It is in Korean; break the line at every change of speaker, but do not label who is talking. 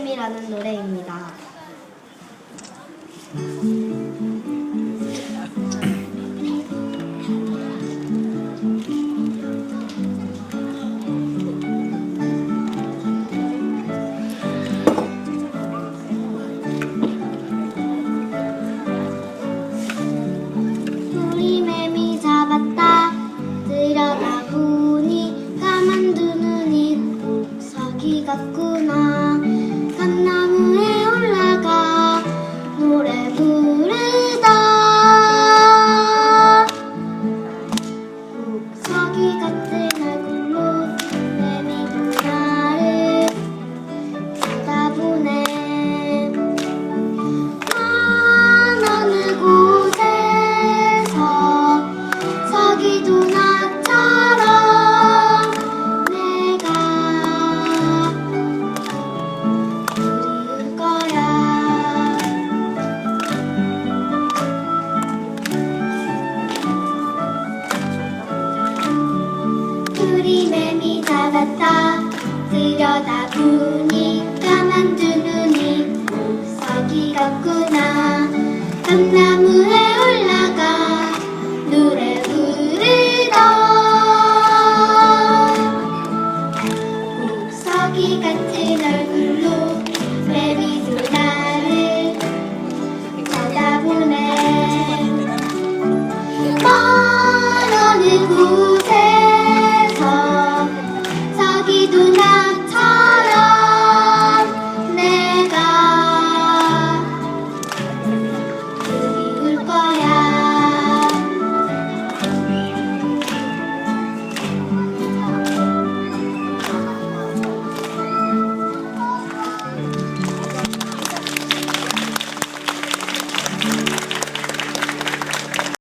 뱀이라는 노래입니다. 우리 뱀이 잡았다. 들여다보니 까만 두 눈이 복사기 같구나. 감나무에 올라가 노래 부르다. 복사기 같은 얼굴로 뱀이 나를 쳐다보네. 난 어느 곳에서 서기도 나처럼 내가 그리울 거야. 우리 뱀이 잡았다. 들여다보니 까만 두 눈이 복사기 같구나. 감나무에